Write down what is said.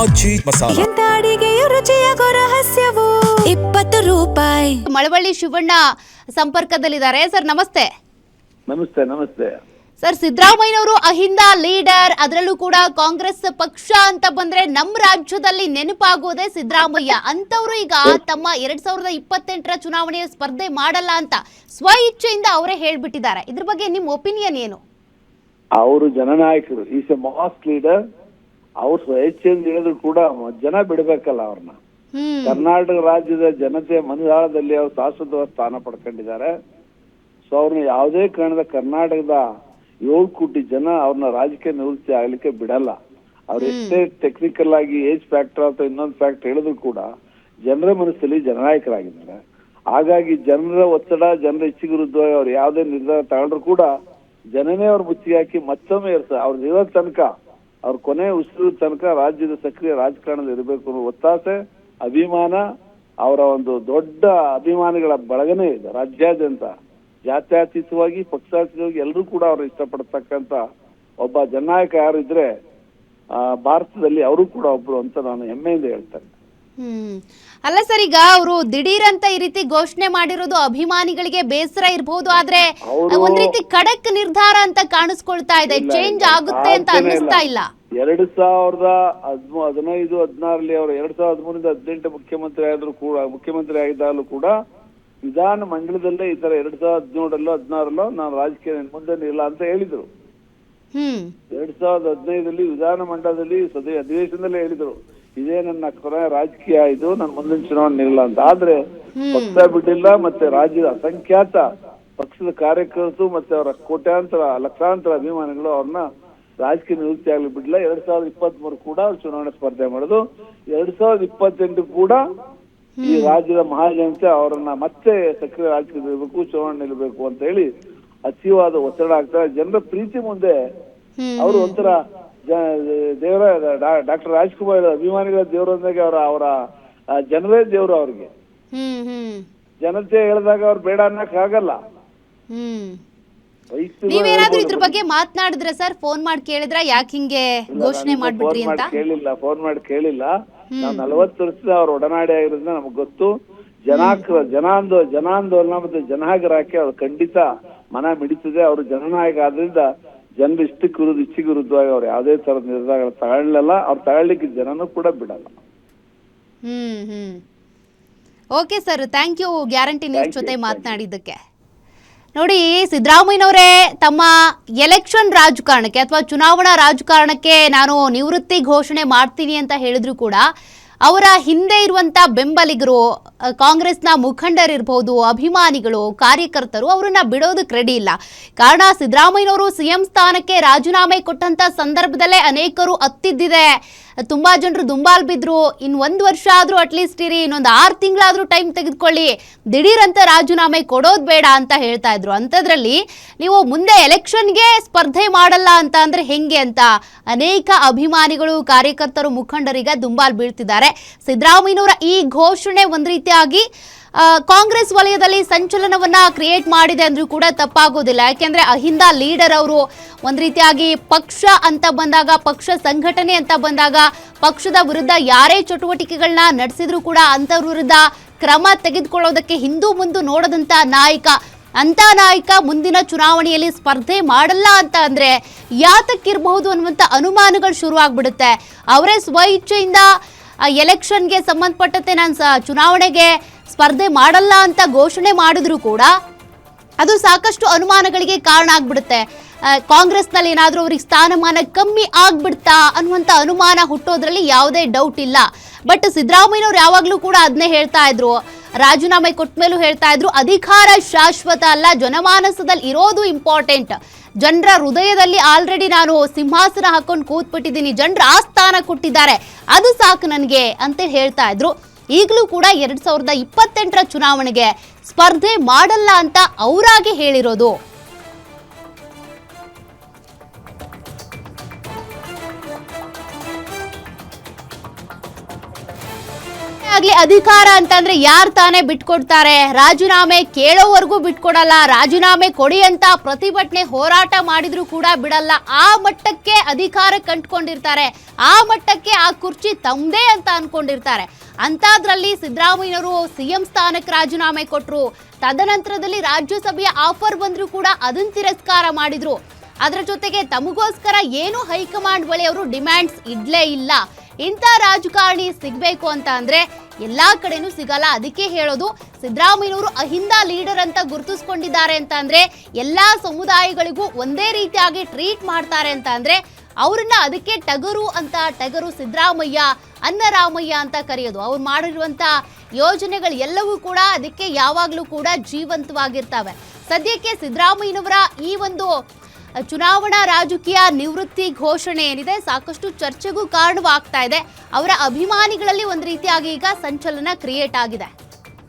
ಆಚಿ ಮಸಾಲ. ಎಂತ ಅಡಿಗೆಯ ರುಚಿಯಾಗೋ ರಹಸ್ಯವು 20 ರೂಪಾಯಿ. ಮಳವಳ್ಳಿ ಶಿವಣ್ಣ ಸಂಪರ್ಕದಲ್ಲಿದ್ದಾರೆ. ಸರ್ ನಮಸ್ತೆ. ನಮಸ್ತೆ. ನಮಸ್ತೆ ಸರ್, ಸಿದ್ದರಾಮಯ್ಯನವರು ಅಹಿಂದ ಲೀಡರ್, ಅದರಲ್ಲೂ ಕೂಡ ಕಾಂಗ್ರೆಸ್ ಪಕ್ಷ ಅಂತ ಬಂದ್ರೆ ನಮ್ಮ ರಾಜ್ಯದಲ್ಲಿ ನೆನಪಾಗೋದೇ ಸಿದ್ದರಾಮಯ್ಯ ಅಂತವರು ಈಗ ತಮ್ಮ 2028ರ ಚುನಾವಣೆಯ ಸ್ಪರ್ಧೆ ಮಾಡಲ್ಲ ಅಂತ ಸ್ವ ಇಚ್ಛೆಯಿಂದ ಅವರೇ ಹೇಳ್ಬಿಟ್ಟಿದ್ದಾರೆ. ಇದ್ರ ಬಗ್ಗೆ ನಿಮ್ಮ ಒಪಿನಿಯನ್ ಏನು? ಅವರು ಜನನಾಯಕರು, ಈಸ್ ಎ ಮಾಸ್ ಲೀಡರ್. ಅವ್ರು ಸ್ವಇಚ್ಛೆಯಿಂದ ಹೇಳಿದ್ರು ಕೂಡ ಜನ ಬಿಡಬೇಕಲ್ಲ ಅವ್ರನ್ನ. ಕರ್ನಾಟಕ ರಾಜ್ಯದ ಜನತೆ ಮನದಾಳದಲ್ಲಿ ಅವ್ರು ಶಾಶ್ವತ ಸ್ಥಾನ ಪಡ್ಕೊಂಡಿದ್ದಾರೆ. ಸೊ ಅವ್ರನ್ನ ಯಾವುದೇ ಕಾರಣದ ಕರ್ನಾಟಕದ 7 ಕೋಟಿ ಜನ ಅವ್ರನ್ನ ರಾಜಕೀಯ ನಿವೃತ್ತಿ ಆಗ್ಲಿಕ್ಕೆ ಬಿಡಲ್ಲ. ಅವ್ರು ಎಷ್ಟೇ ಟೆಕ್ನಿಕಲ್ ಆಗಿ ಏಜ್ ಫ್ಯಾಕ್ಟರ್ ಅಥವಾ ಇನ್ನೊಂದು ಫ್ಯಾಕ್ಟರ್ ಹೇಳಿದ್ರು ಕೂಡ ಜನರ ಮನಸ್ಸಲ್ಲಿ ಜನನಾಯಕರಾಗಿದ್ದಾರೆ. ಹಾಗಾಗಿ ಜನರ ಒತ್ತಡ, ಜನರ ಇಚ್ಛೆಗೆ ವಿರುದ್ಧವಾಗಿ ಅವ್ರು ಯಾವುದೇ ನಿರ್ಧಾರ ತಗೊಂಡ್ರು ಕೂಡ ಜನನೇ ಅವ್ರ ಮುಚ್ಚಿಗೆ ಹಾಕಿ ಮತ್ತೊಮ್ಮೆ ಅವ್ರ ಇರೋ ತನಕ, ಅವ್ರ ಕೊನೆ ಉಸಿರು ತನಕ ರಾಜ್ಯದ ಸಕ್ರಿಯ ರಾಜಕಾರಣದಲ್ಲಿ ಇರಬೇಕು ಅನ್ನೋ ಒತ್ತಾಸೆ, ಅಭಿಮಾನ, ಅವರ ಒಂದು ದೊಡ್ಡ ಅಭಿಮಾನಿಗಳ ಬಳಗನೇ ಇದೆ ರಾಜ್ಯಾದ್ಯಂತ. ಜಾತ್ಯತೀತವಾಗಿ, ಪಕ್ಷಾತೀತವಾಗಿ ಎಲ್ಲರೂ ಕೂಡ ಅವ್ರು ಇಷ್ಟಪಡ್ತಕ್ಕಂತ ಒಬ್ಬ ಜನನಾಯಕ ಯಾರು ಇದ್ರೆ ಭಾರತದಲ್ಲಿ ಅವರು ಕೂಡ ಒಬ್ರು ಅಂತ ನಾನು ಹೆಮ್ಮೆಯಿಂದ ಹೇಳ್ತೇನೆ. ಅಲ್ಲ ಸರ್, ಈಗ ಅವರು ದಿಢೀರ್ ಅಂತ ಈ ರೀತಿ ಘೋಷಣೆ ಮಾಡಿರೋದು ಅಭಿಮಾನಿಗಳಿಗೆ ಬೇಸರ ಇರಬಹುದು, ಆದ್ರೆ ಒಂದ್ ರೀತಿ ಖಡಕ್ ನಿರ್ಧಾರ ಅಂತ ಕಾಣಿಸ್ಕೊಳ್ತಾ ಇದೆ. ಚೇಂಜ್ ಆಗುತ್ತೆ ಅಂತ ಅನ್ನಿಸ್ತಾ ಇಲ್ಲ. 2015-16ರಲ್ಲಿ ಅವರು 2013-18 ಮುಖ್ಯಮಂತ್ರಿ ಆಗಿದ್ದಾಗಲೂ ಕೂಡ ವಿಧಾನ ಮಂಡಲದಲ್ಲೇ ಈ ತರ 2017-16ರಲ್ಲೋ ನಾನು ರಾಜಕೀಯ ಮುಂದೆ ಇಲ್ಲ ಅಂತ ಹೇಳಿದ್ರು. 2015ರಲ್ಲಿ ವಿಧಾನ ಮಂಡಲದಲ್ಲಿ ಅಧಿವೇಶನದಲ್ಲೇ ಹೇಳಿದ್ರು, ಇದೇ ನನ್ನ ಕೊನೆಯ ರಾಜಕೀಯ, ಇದು ನನ್ನ ಮುಂದಿನ ಚುನಾವಣೆ ಇಲ್ಲ ಅಂತ. ಆದ್ರೆ ಪಕ್ಷ ಬಿಟ್ಟಿಲ್ಲ. ಮತ್ತೆ ರಾಜ್ಯದ ಅಸಂಖ್ಯಾತ ಪಕ್ಷದ ಕಾರ್ಯಕರ್ತರು ಮತ್ತೆ ಅವರ ಕೋಟ್ಯಾಂತರ ಲಕ್ಷಾಂತರ ಅಭಿಮಾನಿಗಳು ಅವ್ರನ್ನ ರಾಜಕೀಯ ನಿವೃತ್ತಿ ಆಗ್ಲಿ ಬಿಡ್ಲಿಲ್ಲ. 2023 ಕೂಡ ಅವ್ರು ಚುನಾವಣೆ ಸ್ಪರ್ಧೆ ಮಾಡೋದು. 2028 ಕೂಡ ಈ ರಾಜ್ಯದ ಮಹಾಜನತೆ ಅವರನ್ನ ಮತ್ತೆ ಸಕ್ರಿಯ ರಾಜಕೀಯ ಇರಬೇಕು, ಚುನಾವಣೆ ನಿಲ್ಲಬೇಕು ಅಂತ ಹೇಳಿ ಅತಿವಾದ ಒತ್ತಡ ಆಗ್ತಾರೆ. ಜನರ ಪ್ರೀತಿ ಮುಂದೆ ಅವರು ಒಂಥರ ದೇವರ ಡಾಕ್ಟರ್ ರಾಜ್ಕುಮಾರ್ ಅಭಿಮಾನಿಗಳ ದೇವರು ಅಂದಾಗ ಅವರ ಜನರೇ ದೇವರು ಅವ್ರಿಗೆ. ಜನತೆ ಹೇಳಿದಾಗ ಅವ್ರು ಬೇಡ ಅನ್ನಕ್ ಆಗಲ್ಲ. ನೀವೇನಾದ್ರೂ ಇದ್ರ ಬಗ್ಗೆ ಮಾತನಾಡಿದ್ರೆ ಸರ್, ಫೋನ್ ಮಾಡಿ ಕೇಳಿದ್ರ ಯಾಕೆ ಹಿಂಗೆ ಘೋಷಣೆ ಮಾಡ್ಬಿಟ್ರಿ ಅಂತ? ಫೋನ್ ಮಾಡಿ ಕೇಳಿಲ್ಲ. ನಾವು 40 ವರ್ಷದ ಅವ್ರ ಒಡನಾಡಿ ಆಗಿರೋದ್ರಿಂದ ನಮ್ಗೆ ಗೊತ್ತು. ಜನಾಂದೋಲನ ಮತ್ತೆ ಜನಾಗರಕ್ಕೆ ಅವ್ರು ಖಂಡಿತ ಮನ ಮಿಡಿತದೆ. ಅವರು ಜನನಾಯಕ ಆದ್ರಿಂದ ಜನರ ಇಷ್ಟಕ್ಕೆ ವಿರುದ್ಧ, ಇಚ್ಛೆಗೆ ವಿರುದ್ಧವಾಗಿ ಅವ್ರು ಯಾವುದೇ ತರದ ನಿರ್ಧಾರಗಳು ತಗೊಳ್ಳಲ್ಲ. ಅವ್ರು ತಗೊಳ್ಳಿಕ್ಕೆ ಜನನೂ ಕೂಡ ಬಿಡಲ್ಲ. Okay sir, thank you guarantee news ಜೊತೆ ಮಾತನಾಡಿದ್ದಕ್ಕೆ. ನೋಡಿ, ಸಿದ್ದರಾಮಯ್ಯನವರೇ ತಮ್ಮ ಎಲೆಕ್ಷನ್ ರಾಜಕಾರಣಕ್ಕೆ ಅಥವಾ ಚುನಾವಣಾ ರಾಜಕಾರಣಕ್ಕೆ ನಾನು ನಿವೃತ್ತಿ ಘೋಷಣೆ ಮಾಡ್ತೀನಿ ಅಂತ ಹೇಳಿದ್ರು ಕೂಡ ಅವರ ಹಿಂದೆ ಇರುವಂತ ಬೆಂಬಲಿಗರು, ಕಾಂಗ್ರೆಸ್ನ ಮುಖಂಡರಿರ್ಬೋದು, ಅಭಿಮಾನಿಗಳು, ಕಾರ್ಯಕರ್ತರು ಅವರನ್ನ ಬಿಡೋದಕ್ಕೆ ರೆಡಿ ಇಲ್ಲ. ಕಾರಣ, ಸಿದ್ದರಾಮಯ್ಯನವರು ಸಿಎಂ ಸ್ಥಾನಕ್ಕೆ ರಾಜೀನಾಮೆ ಕೊಟ್ಟಂತ ಸಂದರ್ಭದಲ್ಲೇ ಅನೇಕರು ಅತ್ತಿದ್ದಿದೆ. ತುಂಬಾ ಜನರು ದುಂಬಾಲ್ ಬಿದ್ರು. ಇನ್ 1 ವರ್ಷ ಆದ್ರೂ ಅಟ್ಲೀಸ್ಟ್ ಇರಿ, ಇನ್ನೊಂದು 6 ತಿಂಗಳಾದ್ರೂ ಟೈಮ್ ತೆಗೆದುಕೊಳ್ಳಿ, ದಿಢೀರಂತ ರಾಜೀನಾಮೆ ಕೊಡೋದು ಬೇಡ ಅಂತ ಹೇಳ್ತಾ ಇದ್ರು. ಅಂಥದ್ರಲ್ಲಿ ನೀವು ಮುಂದೆ ಎಲೆಕ್ಷನ್ಗೆ ಸ್ಪರ್ಧೆ ಮಾಡಲ್ಲ ಅಂತ ಅಂದ್ರೆ ಹೆಂಗೆ ಅಂತ ಅನೇಕ ಅಭಿಮಾನಿಗಳು, ಕಾರ್ಯಕರ್ತರು, ಮುಖಂಡರಿಗೆ ದುಂಬಾಲ್ ಬೀಳ್ತಿದ್ದಾರೆ. ಸಿದ್ದರಾಮಯ್ಯನವರ ಈ ಘೋಷಣೆ ಒಂದ್ ರೀತಿಯಾಗಿ ಕಾಂಗ್ರೆಸ್ ವಲಯದಲ್ಲಿ ಸಂಚಲನವನ್ನ ಕ್ರಿಯೇಟ್ ಮಾಡಿದೆ ಅಂದ್ರೂ ಕೂಡ ತಪ್ಪಾಗೋದಿಲ್ಲ. ಯಾಕೆಂದ್ರೆ ಅಹಿಂದ ಲೀಡರ್ ಅವರು ಒಂದ್ ರೀತಿಯಾಗಿ ಪಕ್ಷ ಅಂತ ಬಂದಾಗ, ಪಕ್ಷ ಸಂಘಟನೆ ಅಂತ ಬಂದಾಗ ಪಕ್ಷದ ವಿರುದ್ಧ ಯಾರೇ ಚಟುವಟಿಕೆಗಳನ್ನ ನಡೆಸಿದ್ರು ಕೂಡ ಅಂಥವ್ರ ವಿರುದ್ಧ ಕ್ರಮ ತೆಗೆದುಕೊಳ್ಳೋದಕ್ಕೆ ಹಿಂದೂ ಮುಂದೆ ನೋಡದಂತ ನಾಯಕ. ಅಂತ ನಾಯಕ ಮುಂದಿನ ಚುನಾವಣೆಯಲ್ಲಿ ಸ್ಪರ್ಧೆ ಮಾಡಲ್ಲ ಅಂತ ಅಂದ್ರೆ ಯಾತಕ್ಕಿರಬಹುದು ಅನ್ನುವಂಥ ಅನುಮಾನಗಳು ಶುರು ಆಗ್ಬಿಡುತ್ತೆ. ಅವರೇ ಸ್ವ ಇಚ್ಛೆಯಿಂದ ಎಲೆಕ್ಷನ್ಗೆ ಸಂಬಂಧಪಟ್ಟಂತೆ ನಾನು ಚುನಾವಣೆಗೆ ಸ್ಪರ್ಧೆ ಮಾಡಲ್ಲ ಅಂತ ಘೋಷಣೆ ಮಾಡಿದ್ರು ಕೂಡ ಅದು ಸಾಕಷ್ಟು ಅನುಮಾನಗಳಿಗೆ ಕಾರಣ ಆಗ್ಬಿಡುತ್ತೆ. ಕಾಂಗ್ರೆಸ್ನಲ್ಲಿ ಏನಾದರೂ ಅವ್ರಿಗೆ ಸ್ಥಾನಮಾನ ಕಮ್ಮಿ ಆಗ್ಬಿಡ್ತಾ ಅನ್ನುವಂಥ ಅನುಮಾನ ಹುಟ್ಟೋದ್ರಲ್ಲಿ ಯಾವುದೇ ಡೌಟ್ ಇಲ್ಲ. ಬಟ್ ಸಿದ್ದರಾಮಯ್ಯನವ್ರು ಯಾವಾಗಲೂ ಕೂಡ ಅದನ್ನೇ ಹೇಳ್ತಾ ಇದ್ರು, ರಾಜೀನಾಮೆ ಕೊಟ್ಟ ಮೇಲೂ ಹೇಳ್ತಾ ಇದ್ರು, ಅಧಿಕಾರ ಶಾಶ್ವತ ಅಲ್ಲ, ಜನಮಾನಸದಲ್ಲಿ ಇರೋದು ಇಂಪಾರ್ಟೆಂಟ್. ಜನರ ಹೃದಯದಲ್ಲಿ ಆಲ್ರೆಡಿ ನಾನು ಸಿಂಹಾಸನ ಹಾಕೊಂಡು ಕೂತ್ಬಿಟ್ಟಿದ್ದೀನಿ, ಜನರ ಆ ಸ್ಥಾನ ಕೊಟ್ಟಿದ್ದಾರೆ, ಅದು ಸಾಕು ನನಗೆ ಅಂತ ಹೇಳ್ತಾ ಇದ್ರು. ಈಗಲೂ ಕೂಡ 2028ರ ಚುನಾವಣೆಗೆ ಸ್ಪರ್ಧೆ ಮಾಡಲ್ಲ ಅಂತ ಅವರಾಗಿ ಹೇಳಿರೋದು. ಆಗ್ಲಿ ಅಧಿಕಾರ ಅಂತಂದ್ರೆ ಯಾರು ತಾನೇ ಬಿಟ್ಕೊಡ್ತಾರೆ? ರಾಜೀನಾಮೆ ಕೇಳೋವರೆಗೂ ಬಿಟ್ಕೊಡಲ್ಲ. ರಾಜೀನಾಮೆ ಕೊಡಿ ಅಂತ ಪ್ರತಿಭಟನೆ ಹೋರಾಟ ಮಾಡಿದ್ರು ಕೂಡ ಬಿಡಲ್ಲ. ಆ ಮಟ್ಟಕ್ಕೆ ಅಧಿಕಾರ ಕಂಡುಕೊಂಡಿರ್ತಾರೆ, ಆ ಮಟ್ಟಕ್ಕೆ ಆ ಕುರ್ಚಿ ತಮ್ಮದೇ ಅಂತ ಅನ್ಕೊಂಡಿರ್ತಾರೆ. ಅಂತಾದ್ರಲ್ಲಿ ಸಿದ್ದರಾಮಯ್ಯನವರು ಸಿಎಂ ಸ್ಥಾನಕ್ಕೆ ರಾಜೀನಾಮೆ ಕೊಟ್ರು. ತದನಂತರದಲ್ಲಿ ರಾಜ್ಯಸಭೆಯ ಆಫರ್ ಬಂದ್ರು ಕೂಡ ಅದನ್ನ ತಿರಸ್ಕಾರ ಮಾಡಿದ್ರು. ಅದರ ಜೊತೆಗೆ ತಮಗೋಸ್ಕರ ಏನು ಹೈಕಮಾಂಡ್ ಬಳಿ ಅವರು ಡಿಮ್ಯಾಂಡ್ಸ್ ಇಡ್ಲೇ ಇಲ್ಲ. ಇಂಥ ರಾಜಕಾರಣಿ ಸಿಗ್ಬೇಕು ಅಂತ ಅಂದ್ರೆ ಎಲ್ಲಾ ಕಡೆನೂ ಸಿಗಲ್ಲ. ಅದಕ್ಕೆ ಹೇಳೋದು, ಸಿದ್ದರಾಮಯ್ಯನವರು ಅಹಿಂದ ಲೀಡರ್ ಅಂತ ಗುರುತಿಸ್ಕೊಂಡಿದ್ದಾರೆ ಅಂತ ಅಂದ್ರೆ ಎಲ್ಲಾ ಸಮುದಾಯಗಳಿಗೂ ಒಂದೇ ರೀತಿಯಾಗಿ ಟ್ರೀಟ್ ಮಾಡ್ತಾರೆ ಅಂತ ಅಂದ್ರೆ ಅವ್ರನ್ನ ಅದಕ್ಕೆ ಟಗರು ಸಿದ್ದರಾಮಯ್ಯ, ಅನ್ನರಾಮಯ್ಯ ಅಂತ ಕರೆಯೋದು. ಅವ್ರು ಮಾಡಿರುವಂತ ಯೋಜನೆಗಳು ಎಲ್ಲವೂ ಕೂಡ ಅದಕ್ಕೆ ಯಾವಾಗ್ಲೂ ಕೂಡ ಜೀವಂತವಾಗಿರ್ತವೆ. ಸದ್ಯಕ್ಕೆ ಸಿದ್ದರಾಮಯ್ಯನವರ ಈ ಒಂದು ಚುನಾವಣಾ ರಾಜಕೀಯ ನಿವೃತ್ತಿ ಘೋಷಣೆ ಏನಿದೆ ಸಾಕಷ್ಟು ಚರ್ಚೆಗೂ ಕಾರಣವಾಗ್ತಾ ಇದೆ. ಅವರ ಅಭಿಮಾನಿಗಳಲ್ಲಿ ಒಂದು ರೀತಿಯಾಗಿ ಈಗ ಸಂಚಲನ ಕ್ರಿಯೇಟ್ ಆಗಿದೆ.